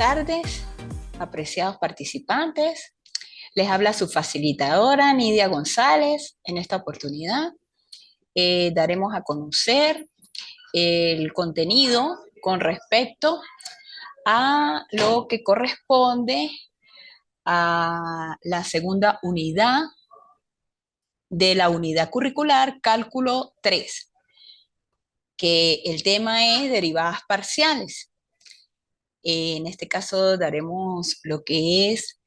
tardes, apreciados participantes. Les habla su facilitadora, Nidia González. En esta oportunidad daremos a conocer el contenido con respecto a lo que corresponde a la segunda unidad de la unidad curricular Cálculo 3, que el tema es derivadas parciales. En este caso daremos lo que es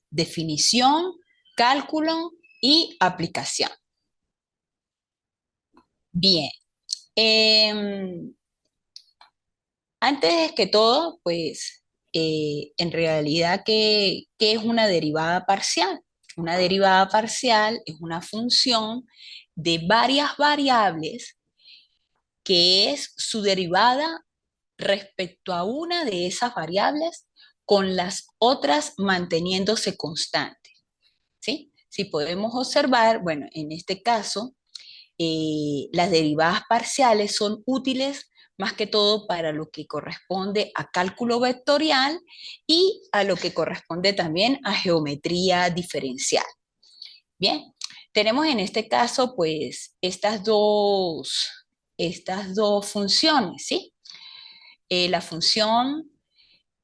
definición, cálculo y aplicación. Bien. Antes que todo, pues, en realidad, ¿qué es una derivada parcial? Una derivada parcial es una función de varias variables que es su derivada respecto a una de esas variables con las otras manteniéndose constantes, ¿sí? Si podemos observar, bueno, en este caso, las derivadas parciales son útiles más que todo para lo que corresponde a cálculo vectorial y a lo que corresponde también a geometría diferencial. Bien, tenemos en este caso pues estas dos funciones, ¿sí? La función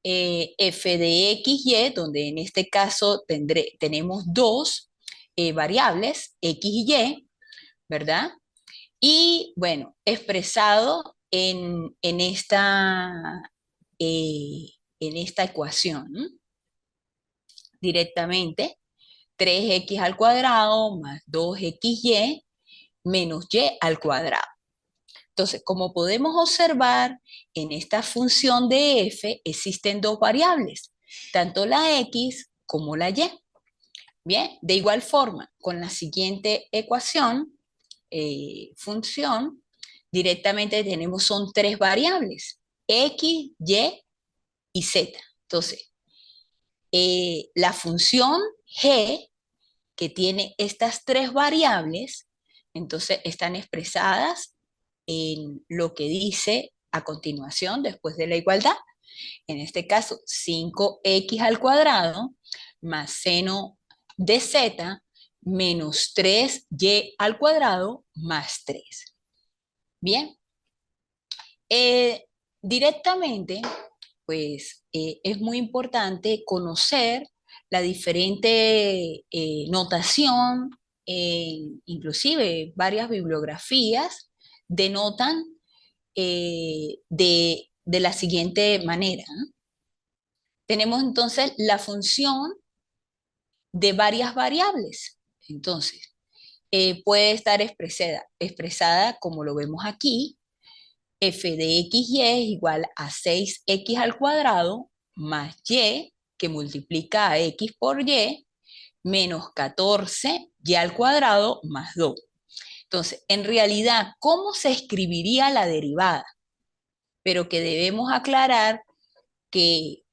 f de x, y, donde en este caso tenemos dos variables, x y y, ¿verdad? Y bueno, expresado en esta ecuación, ¿no? Directamente, 3x al cuadrado más 2xy menos y al cuadrado. Entonces, como podemos observar, en esta función de f existen dos variables, tanto la x como la y. Bien, de igual forma, con la siguiente ecuación, función, directamente tenemos, son tres variables, x, y y z. Entonces, la función g, que tiene estas tres variables, entonces están expresadas en lo que dice a continuación, después de la igualdad. En este caso, 5x al cuadrado más seno de z menos 3y al cuadrado más 3. Bien, directamente, pues es muy importante conocer la diferente notación, inclusive varias bibliografías denotan de la siguiente manera, ¿no? Tenemos entonces la función de varias variables. Entonces, puede estar expresada como lo vemos aquí, f de x y es igual a 6x al cuadrado más y, que multiplica a x por y, menos 14y al cuadrado más 2. Entonces, en realidad, ¿cómo se escribiría la derivada? Pero que debemos aclarar que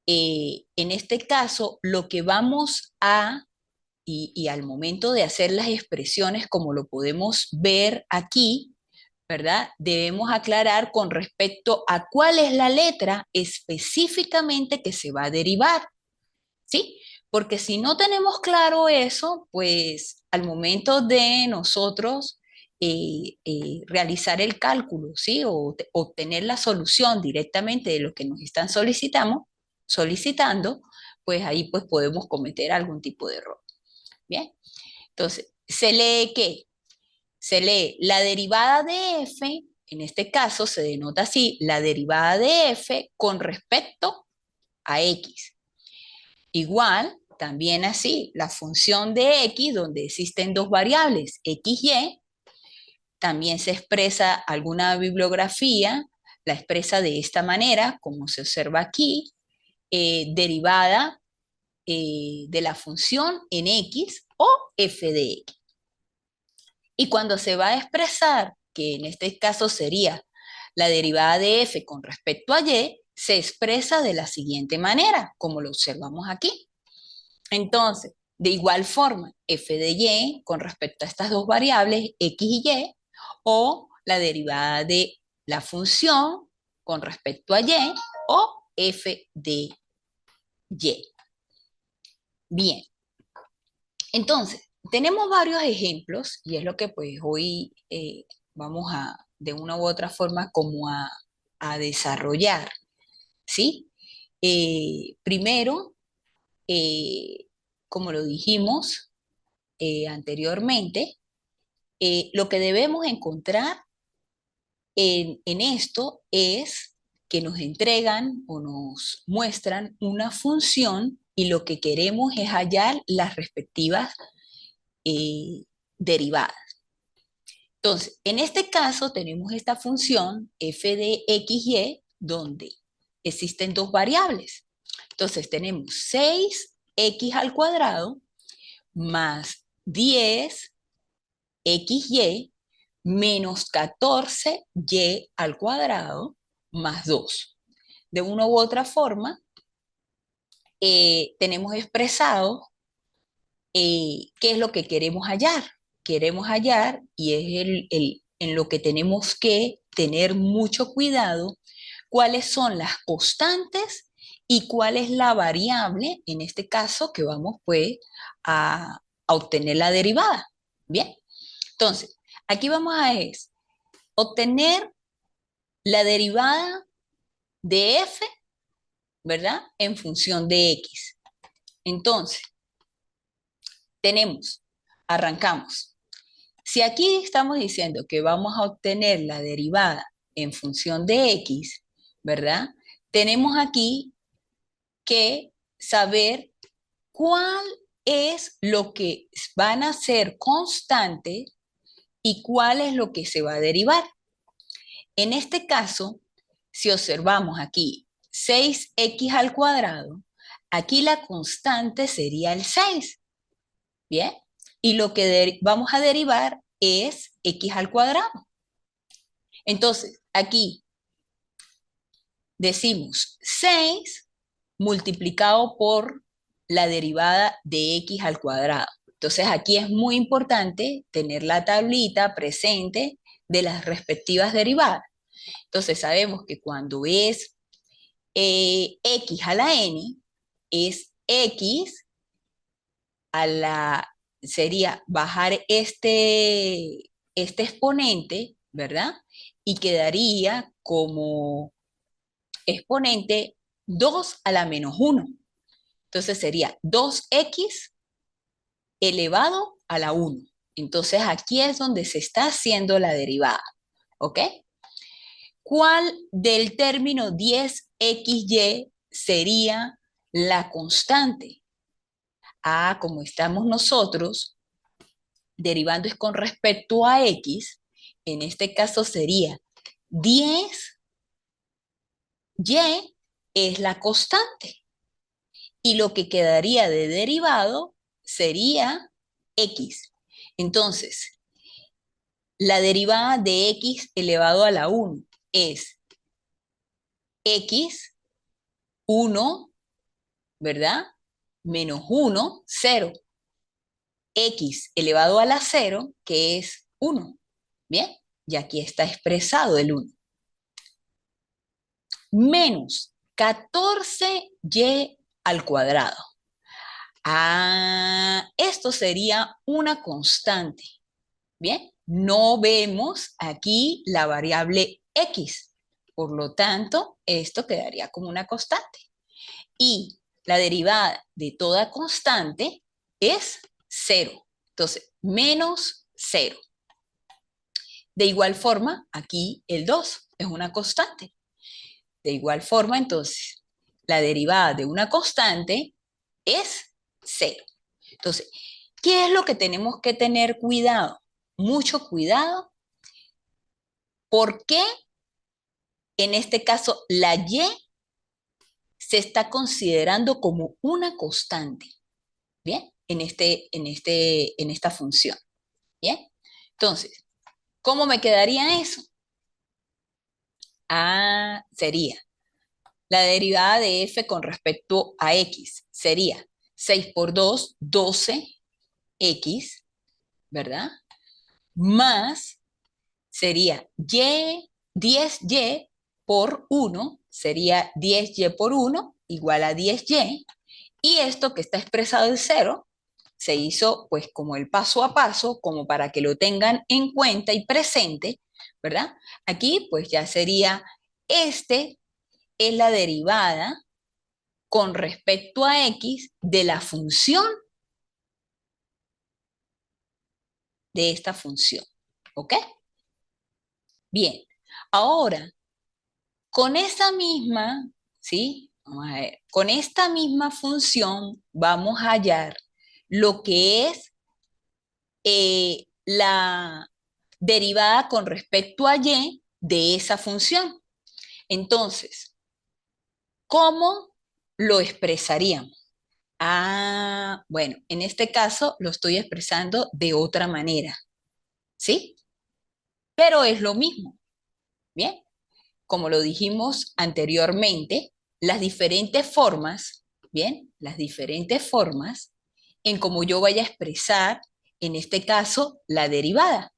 en este caso lo que vamos a, y al momento de hacer las expresiones como lo podemos ver aquí, ¿verdad? Debemos aclarar con respecto a cuál es la letra específicamente que se va a derivar, ¿sí? Porque si no tenemos claro eso, pues al momento de nosotros realizar el cálculo, ¿sí? O obtener la solución directamente de lo que nos están solicitando, pues ahí pues podemos cometer algún tipo de error. Bien, entonces, ¿se lee qué? Se lee la derivada de f, en este caso se denota así, la derivada de f con respecto a x. Igual, también así, la función de x, donde existen dos variables, x y, también se expresa alguna bibliografía, la expresa de esta manera, como se observa aquí, derivada de la función en x o f de x. Y cuando se va a expresar, que en este caso sería la derivada de f con respecto a y, se expresa de la siguiente manera, como lo observamos aquí. Entonces, de igual forma, f de y con respecto a estas dos variables, x y y, o la derivada de la función con respecto a y, o f de y. Bien, entonces, tenemos varios ejemplos y es lo que pues hoy vamos a, de una u otra forma, como a desarrollar, ¿sí? Primero, eh, como lo dijimos anteriormente, lo que debemos encontrar en esto es que nos entregan o nos muestran una función y lo que queremos es hallar las respectivas eh, derivadas. Entonces, en este caso tenemos esta función f de xy donde existen dos variables. Entonces tenemos 6x al cuadrado más 10xy menos 14y al cuadrado más 2. De una u otra forma, tenemos expresado qué es lo que queremos hallar. Queremos hallar, y es en lo que tenemos que tener mucho cuidado, cuáles son las constantes y cuál es la variable, en este caso, que vamos pues a obtener la derivada. Bien, entonces, aquí vamos a obtener la derivada de f, ¿verdad? En función de x. Entonces, arrancamos. Si aquí estamos diciendo que vamos a obtener la derivada en función de x, ¿verdad? Tenemos aquí que saber cuál es lo que van a ser constante y cuál es lo que se va a derivar. En este caso, si observamos aquí 6x al cuadrado, aquí la constante sería el 6, ¿bien? Y lo que vamos a derivar es x al cuadrado. Entonces, aquí decimos 6 multiplicado por la derivada de x al cuadrado. Entonces, aquí es muy importante tener la tablita presente de las respectivas derivadas. Entonces, sabemos que cuando es x a la n, es x a la, sería bajar este exponente, ¿verdad? Y quedaría como exponente 2 a la menos 1. Entonces sería 2x elevado a la 1. Entonces aquí es donde se está haciendo la derivada, ¿ok? ¿Cuál del término 10xy sería la constante? Ah, como estamos nosotros derivando es con respecto a x, en este caso sería 10y es la constante. Y lo que quedaría de derivado sería x. Entonces, la derivada de x elevado a la 1 es x, 1, ¿verdad? Menos 1, 0. X elevado a la 0, que es 1. Bien, y aquí está expresado el 1. Menos 14y al cuadrado. Ah, esto sería una constante. Bien, no vemos aquí la variable x. Por lo tanto, esto quedaría como una constante. Y la derivada de toda constante es 0. Entonces, menos 0. De igual forma, aquí el 2 es una constante. De igual forma, entonces, la derivada de una constante es 0. Entonces, ¿qué es lo que tenemos que tener cuidado? Mucho cuidado. ¿Por qué en este caso la y se está considerando como una constante? ¿Bien? En esta función. ¿Bien? Entonces, ¿cómo me quedaría eso? Ah, sería la derivada de f con respecto a x. Sería 6 por 2, 12x, ¿verdad? Más sería y, 10y por 1 sería 10y por 1 igual a 10y. Y esto que está expresado en 0 se hizo pues como el paso a paso, como para que lo tengan en cuenta y presente, ¿verdad? Aquí pues ya sería, este es la derivada con respecto a x de la función de esta función, ¿ok? Bien, ahora, con esa misma, ¿sí? Vamos a ver, con esta misma función vamos a hallar lo que es la derivada con respecto a y de esa función. Entonces, ¿cómo lo expresaríamos? Ah, bueno, en este caso lo estoy expresando de otra manera, ¿sí? Pero es lo mismo, ¿bien? Como lo dijimos anteriormente, las diferentes formas, ¿bien? Las diferentes formas en cómo yo vaya a expresar, en este caso, la derivada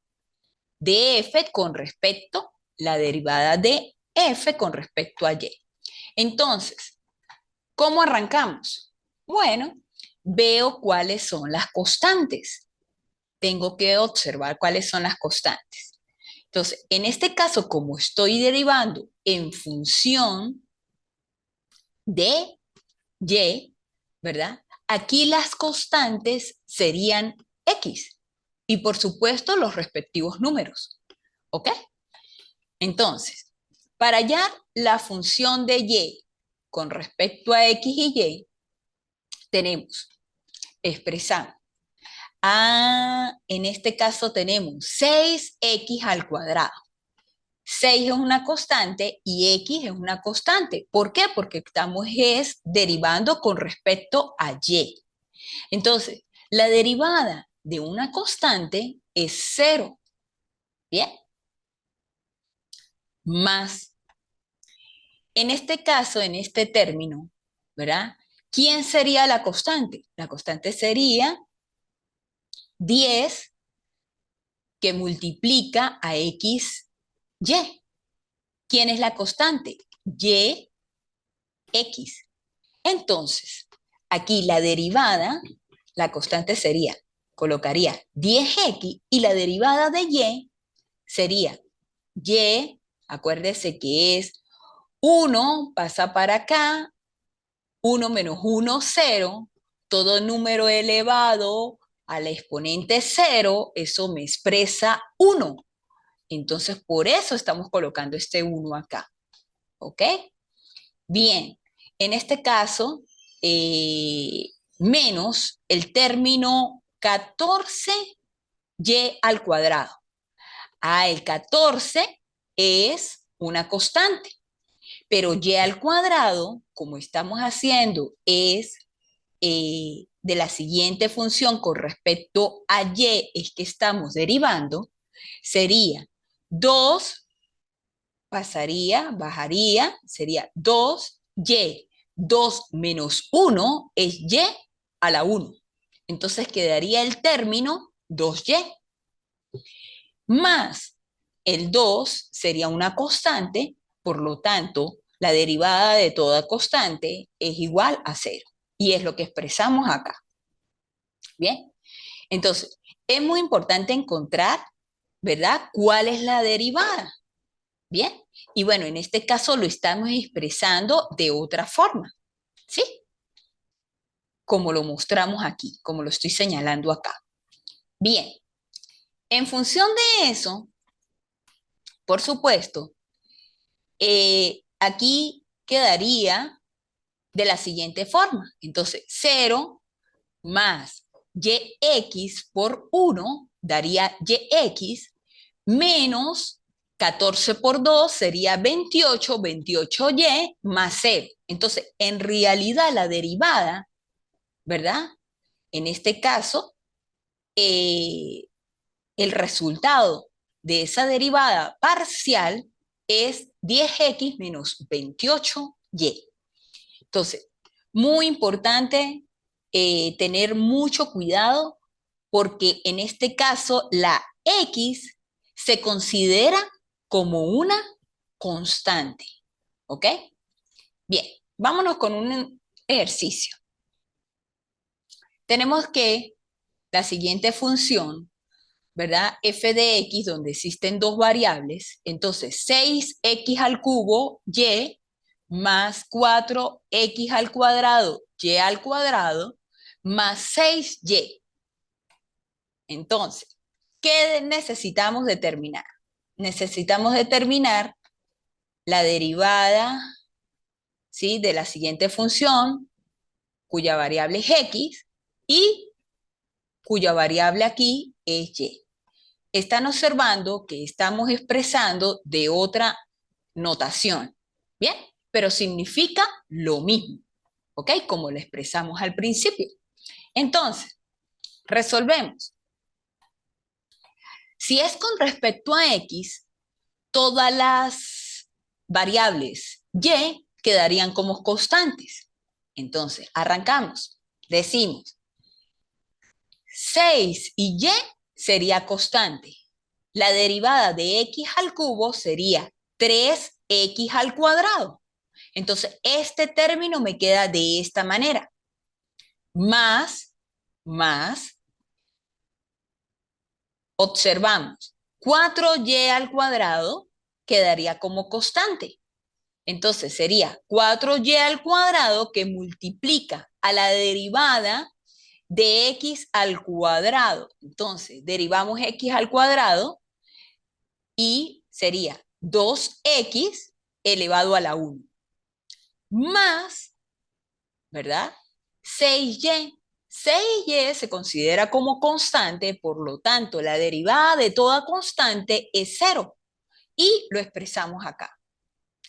de f con respecto, la derivada de f con respecto a y. Entonces, ¿cómo arrancamos? Bueno, veo cuáles son las constantes. Tengo que observar cuáles son las constantes. Entonces, en este caso, como estoy derivando en función de y, ¿verdad? Aquí las constantes serían x y por supuesto los respectivos números, ¿ok? Entonces, para hallar la función de y con respecto a x y y, tenemos, expresamos. En este caso tenemos 6x al cuadrado. 6 es una constante y x es una constante. ¿Por qué? Porque estamos derivando con respecto a y. Entonces, la derivada de una constante es 0. ¿Bien? Más. En este caso, en este término, ¿verdad? ¿Quién sería la constante? La constante sería 10 que multiplica a x, y. ¿Quién es la constante? Y, x. Entonces, aquí la derivada, la constante sería, colocaría 10x y la derivada de y sería y, acuérdese que es 1 pasa para acá, 1 menos 1, 0, todo número elevado al exponente 0, eso me expresa 1. Entonces, por eso estamos colocando este 1 acá. ¿Ok? Bien, en este caso, menos el término 14y al cuadrado. El 14 es una constante, pero y al cuadrado, como estamos haciendo, es de la siguiente función con respecto a y, es que estamos derivando, sería 2 pasaría, bajaría, sería 2y. 2 menos 1 es y a la 1. Entonces quedaría el término 2y. Más el 2 sería una constante, por lo tanto, la derivada de toda constante es igual a 0. Y es lo que expresamos acá. Bien, entonces, es muy importante encontrar, ¿verdad? ¿Cuál es la derivada? Bien, y bueno, en este caso lo estamos expresando de otra forma, ¿sí? Como lo mostramos aquí, como lo estoy señalando acá. Bien, en función de eso, por supuesto, aquí quedaría de la siguiente forma. Entonces, 0 más yx por 1 daría yx menos 14 por 2 sería 28, 28y más 0. Entonces, en realidad la derivada, ¿verdad? En este caso, el resultado de esa derivada parcial es 10x menos 28y. Entonces, muy importante tener mucho cuidado porque en este caso la x se considera como una constante. ¿Ok? Bien, vámonos con un ejercicio. Tenemos que la siguiente función, ¿verdad? F de x, donde existen dos variables, entonces 6x al cubo y más 4x al cuadrado y al cuadrado más 6y. Entonces, ¿qué necesitamos determinar? Necesitamos determinar la derivada, ¿sí?, de la siguiente función, cuya variable es x y cuya variable aquí es y. Están observando que estamos expresando de otra notación, ¿bien? Pero significa lo mismo, ¿ok? Como lo expresamos al principio. Entonces, resolvemos. Si es con respecto a x, todas las variables y quedarían como constantes. Entonces, arrancamos. Decimos, 6 y y sería constante. La derivada de x al cubo sería 3x al cuadrado. Entonces, este término me queda de esta manera. Más, observamos, 4y al cuadrado quedaría como constante. Entonces, sería 4y al cuadrado que multiplica a la derivada de x al cuadrado. Entonces, derivamos x al cuadrado y sería 2x elevado a la 1, más, ¿verdad? 6y. 6y se considera como constante, por lo tanto, la derivada de toda constante es 0. Y lo expresamos acá.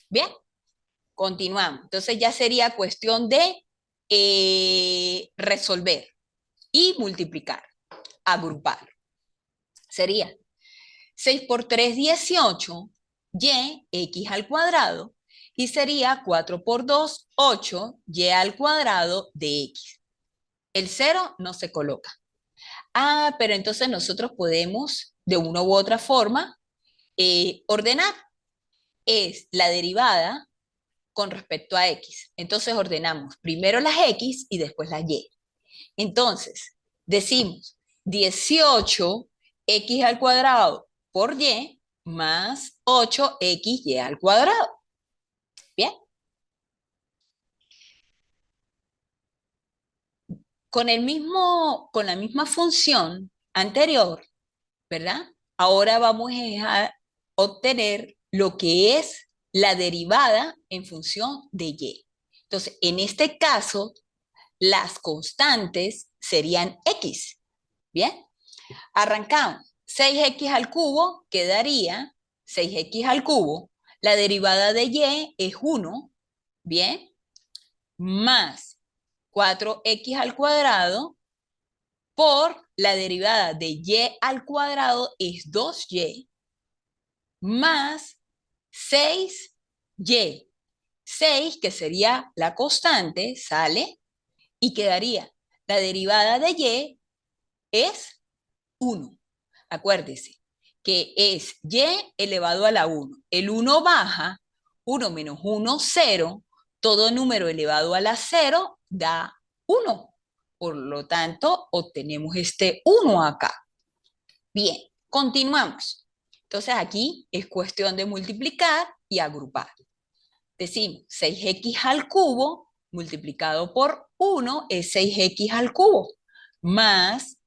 Bien, continuamos. Entonces ya sería cuestión de resolver y multiplicar, agrupar. Sería 6 por 3, 18, y, x al cuadrado, y sería 4 por 2, 8, y al cuadrado de x. El 0 no se coloca. Ah, pero entonces nosotros podemos, de una u otra forma, ordenar. Es la derivada con respecto a x. Entonces ordenamos primero las x y después las y. Entonces, decimos 18x al cuadrado por y más 8xy al cuadrado. Bien. Con la misma función anterior, ¿verdad? Ahora vamos a obtener lo que es la derivada en función de y. Entonces, en este caso, las constantes serían x. Bien. Arrancamos. 6x al cubo quedaría 6x al cubo. La derivada de y es 1, ¿bien? Más 4x al cuadrado por la derivada de y al cuadrado es 2y, más 6y. 6, que sería la constante, sale y quedaría. La derivada de y es 1. Acuérdese que es y elevado a la 1. El 1 baja, 1 menos 1, 0. Todo número elevado a la 0 da 1. Por lo tanto, obtenemos este 1 acá. Bien, continuamos. Entonces aquí es cuestión de multiplicar y agrupar. Decimos 6x al cubo multiplicado por 1 es 6x al cubo, más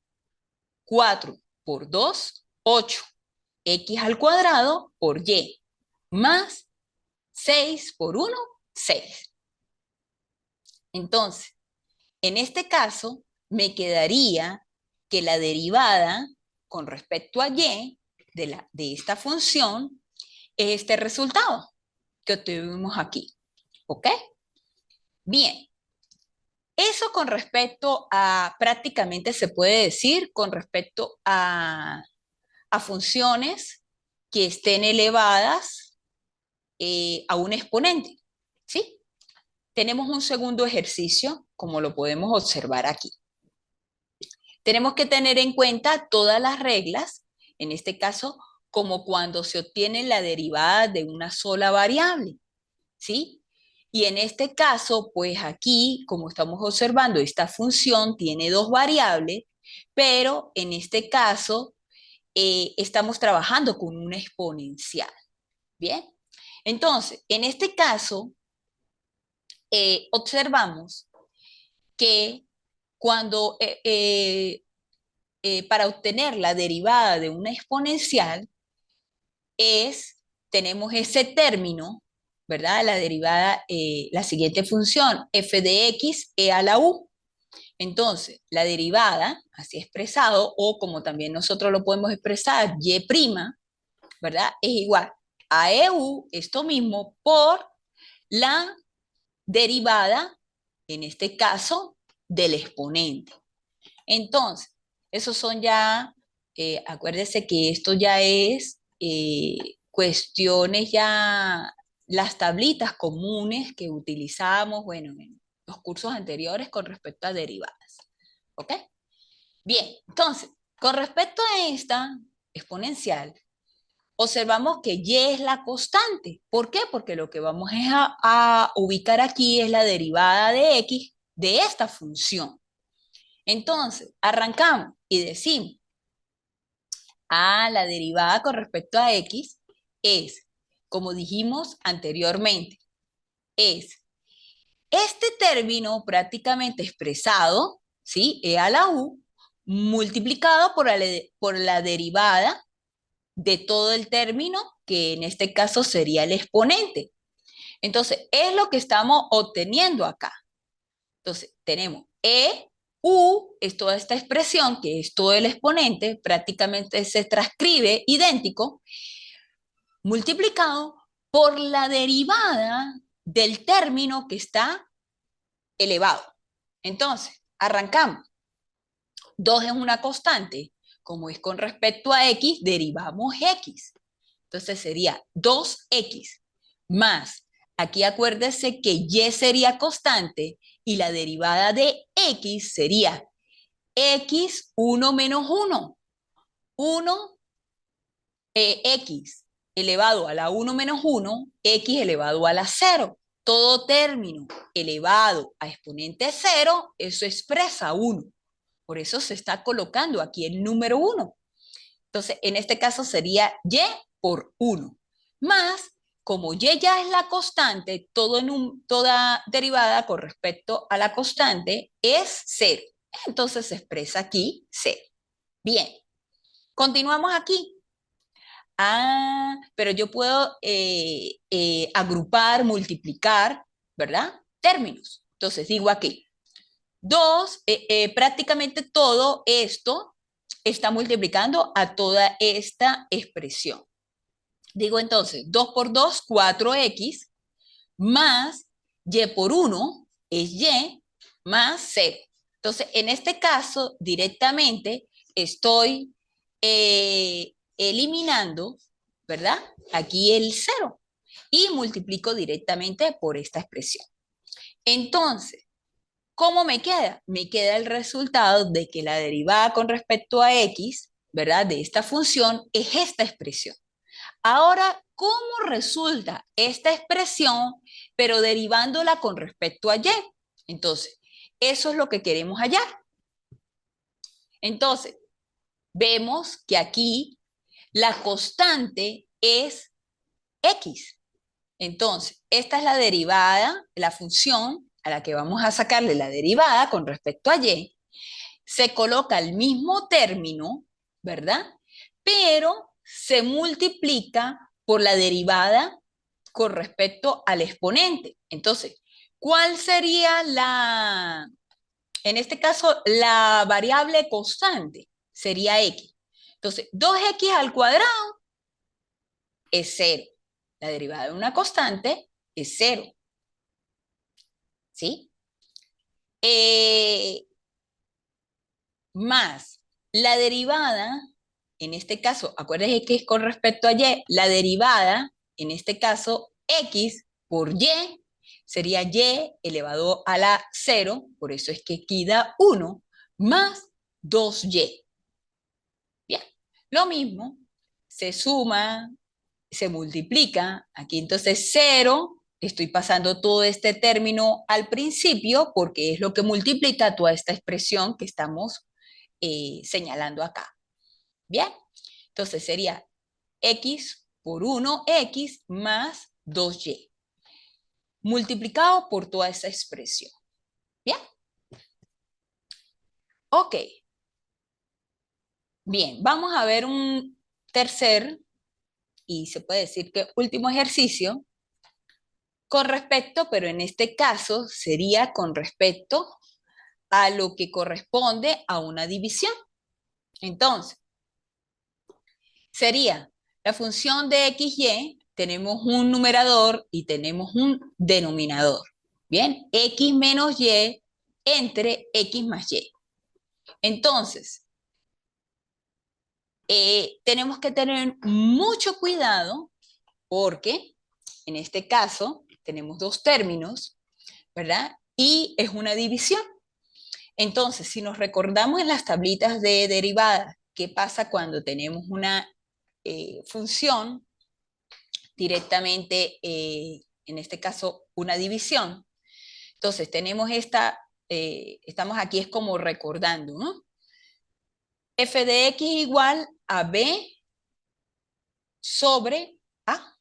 4 por 2, 8. X al cuadrado por y, más 6 por 1, 6. Entonces, en este caso, me quedaría que la derivada con respecto a y de esta función es este resultado que obtuvimos aquí. ¿Ok? Bien. Eso con respecto a, prácticamente se puede decir, con respecto a funciones que estén elevadas a un exponente, ¿sí? Tenemos un segundo ejercicio, como lo podemos observar aquí. Tenemos que tener en cuenta todas las reglas, en este caso, como cuando se obtiene la derivada de una sola variable. ¿sí? Y en este caso, pues aquí, como estamos observando, esta función tiene dos variables, pero en este caso estamos trabajando con una exponencial, ¿bien? Entonces, en este caso, observamos que cuando para obtener la derivada de una exponencial tenemos ese término, ¿verdad? La derivada, la siguiente función, f de x e a la u. Entonces, la derivada, así expresado, o como también nosotros lo podemos expresar, y', ¿verdad? Es igual a EU, esto mismo, por la derivada, en este caso, del exponente. Entonces, esos son ya, acuérdese que esto ya es cuestiones ya, las tablitas comunes que utilizamos, bueno, en los cursos anteriores con respecto a derivadas. ¿Ok? Bien, entonces, con respecto a esta exponencial, observamos que y es la constante. ¿Por qué? Porque lo que vamos a ubicar aquí es la derivada de x de esta función. Entonces, arrancamos y decimos, la derivada con respecto a x es, como dijimos anteriormente, es este término prácticamente expresado, ¿sí? E a la u, multiplicado por la derivada de todo el término, que en este caso sería el exponente. Entonces, es lo que estamos obteniendo acá. Entonces, tenemos u, es toda esta expresión, que es todo el exponente, prácticamente se transcribe idéntico, multiplicado por la derivada del término que está elevado. Entonces, arrancamos. 2 es una constante. Como es con respecto a x, derivamos x. Entonces sería 2x más, aquí acuérdese que y sería constante y la derivada de x sería x 1 menos 1. 1 x elevado a la 1 menos 1, x elevado a la 0. Todo término elevado a exponente 0, eso expresa 1. Por eso se está colocando aquí el número 1. Entonces, en este caso sería y por 1. Más, como y ya es la constante, toda derivada con respecto a la constante es 0. Entonces se expresa aquí 0. Bien, continuamos aquí. Pero yo puedo agrupar, multiplicar, ¿verdad? Términos. Entonces digo aquí, 2, prácticamente todo esto está multiplicando a toda esta expresión. Digo entonces, 2 por 2, 4x, más y por 1 es y, más 0. Entonces, en este caso, directamente estoy eliminando, ¿verdad? Aquí el 0 y multiplico directamente por esta expresión. Entonces, ¿cómo me queda? Me queda el resultado de que la derivada con respecto a x, ¿verdad? De esta función es esta expresión. Ahora, ¿cómo resulta esta expresión, pero derivándola con respecto a y? Entonces, eso es lo que queremos hallar. Entonces, vemos que aquí la constante es x. Entonces, esta es la derivada, la función a la que vamos a sacarle la derivada con respecto a y. Se coloca el mismo término, ¿verdad? Pero se multiplica por la derivada con respecto al exponente. Entonces, ¿cuál sería en este caso, la variable constante? Sería x. Entonces, 2x al cuadrado es 0. La derivada de una constante es 0. ¿Sí? Más la derivada, en este caso, acuérdense que es con respecto a y, la derivada, en este caso, x por y, sería y elevado a la 0, por eso es que queda 1, más 2y. Bien, lo mismo, se suma, se multiplica, aquí entonces 0 estoy pasando todo este término al principio porque es lo que multiplica toda esta expresión que estamos señalando acá. Bien, entonces sería x por 1x más 2y, multiplicado por toda esa expresión. Bien, ok. Bien, vamos a ver un tercer y se puede decir que último ejercicio con respecto, pero en este caso sería con respecto a lo que corresponde a una división. Entonces, sería la función de x, y, tenemos un numerador y tenemos un denominador. Bien, x menos y entre x más y. Entonces, tenemos que tener mucho cuidado porque en este caso tenemos dos términos, ¿verdad? Y es una división. Entonces, si nos recordamos en las tablitas de derivadas, ¿qué pasa cuando tenemos una función directamente, en este caso, una división? Entonces, tenemos esta, estamos aquí es como recordando, ¿no? F de x igual a b sobre a.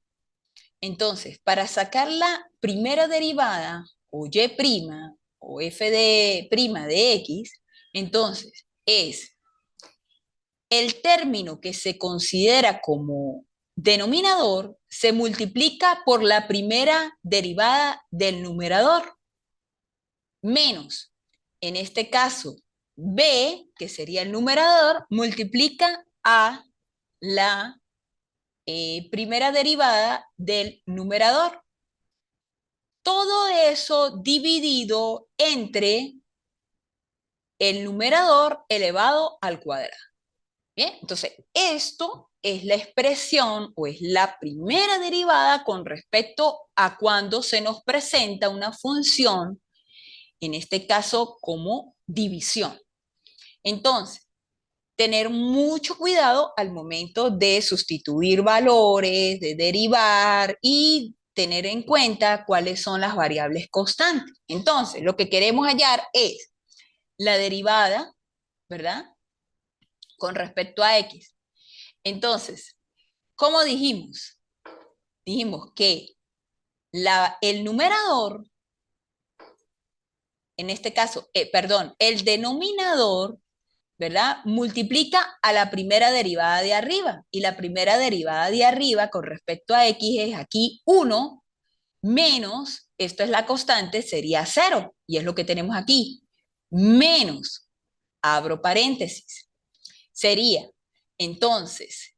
Entonces, para sacar la primera derivada, o y' o f de prima de x, entonces es el término que se considera como denominador se multiplica por la primera derivada del numerador, menos, en este caso, b, que sería el numerador, multiplica a la primera derivada del numerador. Todo eso dividido entre el numerador elevado al cuadrado. Bien, entonces esto es la expresión o es la primera derivada con respecto a cuando se nos presenta una función, en este caso como división. Entonces, tener mucho cuidado al momento de sustituir valores, de derivar y tener en cuenta cuáles son las variables constantes. Entonces, lo que queremos hallar es la derivada, ¿verdad? Con respecto a x. Entonces, ¿cómo dijimos? Dijimos que el numerador, en este caso, perdón, el denominador, ¿verdad? Multiplica a la primera derivada de arriba. Y la primera derivada de arriba con respecto a x es aquí 1 menos, esto es la constante, sería 0. Y es lo que tenemos aquí. Menos, abro paréntesis, sería entonces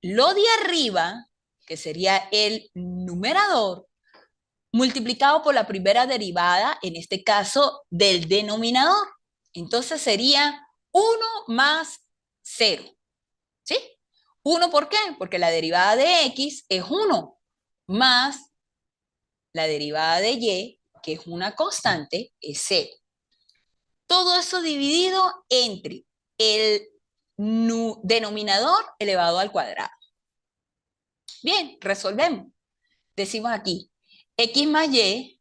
lo de arriba, que sería el numerador, multiplicado por la primera derivada, en este caso, del denominador. Entonces sería 1 más 0. ¿Sí? 1, ¿por qué? Porque la derivada de x es 1, más la derivada de y, que es una constante, es 0. Todo eso dividido entre el denominador elevado al cuadrado. Bien, resolvemos. Decimos aquí, x más y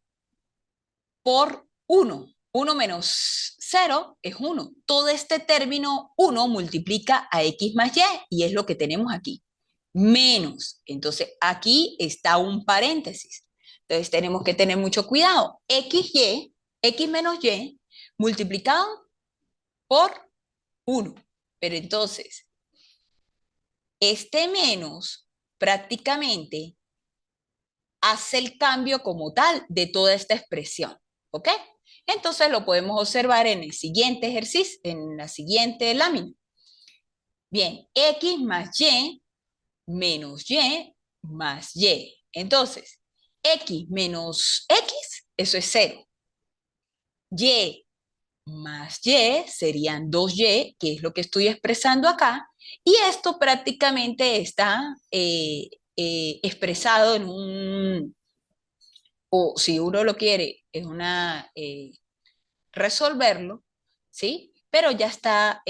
por 1. 1 menos 0 es 1. Todo este término 1 multiplica a x más y es lo que tenemos aquí. Menos. Entonces, aquí está un paréntesis. Entonces, tenemos que tener mucho cuidado. x menos y, multiplicado por 1. Pero entonces, este menos prácticamente hace el cambio como tal de toda esta expresión, ¿ok? Entonces lo podemos observar en el siguiente ejercicio, en la siguiente lámina. Bien, x más y menos y más y. Entonces, x menos x, eso es 0. Y más y serían 2y, que es lo que estoy expresando acá, y esto prácticamente está expresado en un, o si uno lo quiere, es una, resolverlo, ¿sí? Pero ya está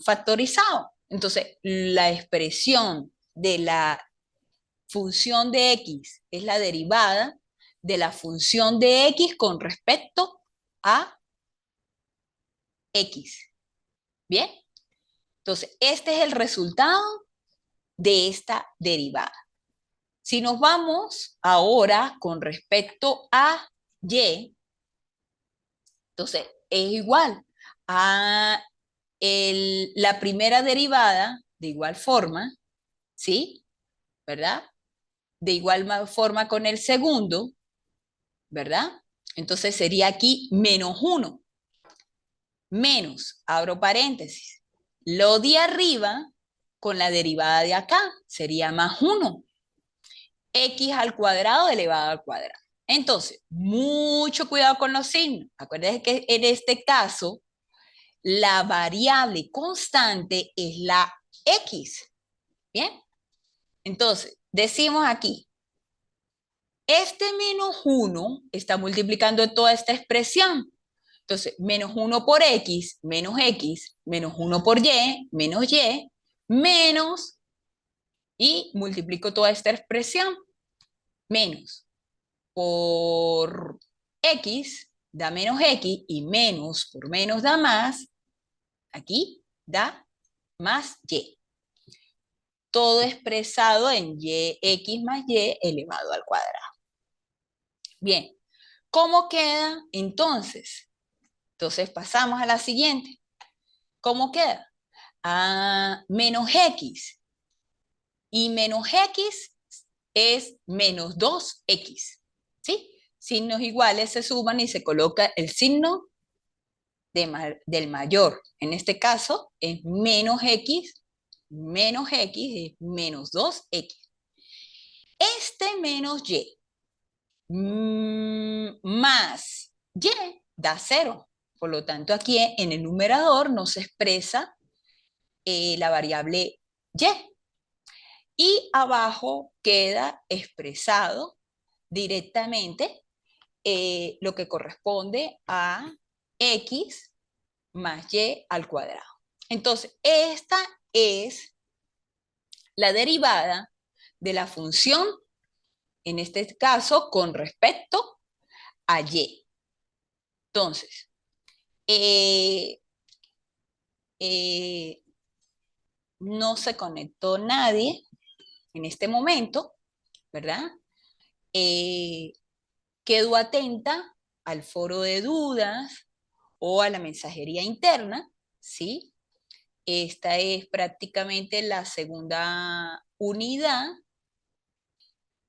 factorizado. Entonces, la expresión de la función de x es la derivada de la función de x con respecto a x. ¿Bien? Entonces, este es el resultado de esta derivada. Si nos vamos ahora con respecto a y, entonces es igual a la primera derivada de igual forma, ¿sí? ¿Verdad? De igual forma con el segundo, ¿verdad? Entonces sería aquí menos 1, menos, abro paréntesis, lo de arriba con la derivada de acá, sería más 1, x al cuadrado elevado al cuadrado. Entonces, mucho cuidado con los signos. Acuérdense que en este caso, la variable constante es la x. ¿Bien? Entonces, decimos aquí, este menos 1 está multiplicando toda esta expresión. Entonces, menos 1 por x, menos 1 por y, menos, y multiplico toda esta expresión, menos por x da menos x, y menos por menos da más, aquí da más y. Todo expresado en x más y elevado al cuadrado. Bien, ¿cómo queda entonces? Entonces pasamos a la siguiente. ¿Cómo queda? Menos x. Y menos x es menos 2x. ¿Sí? Signos iguales se suman y se coloca el signo del mayor. En este caso es menos x es menos 2x. Este menos y más y da 0. Por lo tanto, aquí en el numerador no se expresa la variable y. Y abajo queda expresado directamente lo que corresponde a x más y al cuadrado. Entonces, esta es la derivada de la función, en este caso, con respecto a y. Entonces, no se conectó nadie en este momento, ¿verdad? Quedo atenta al foro de dudas o a la mensajería interna, ¿sí? Esta es prácticamente la segunda unidad.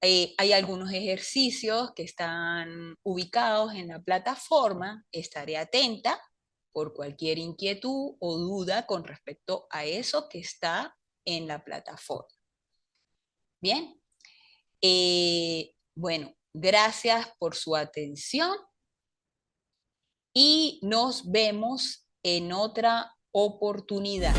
Hay algunos ejercicios que están ubicados en la plataforma. Estaré atenta por cualquier inquietud o duda con respecto a eso que está en la plataforma. Bien. Bueno, gracias por su atención y nos vemos en otra oportunidad.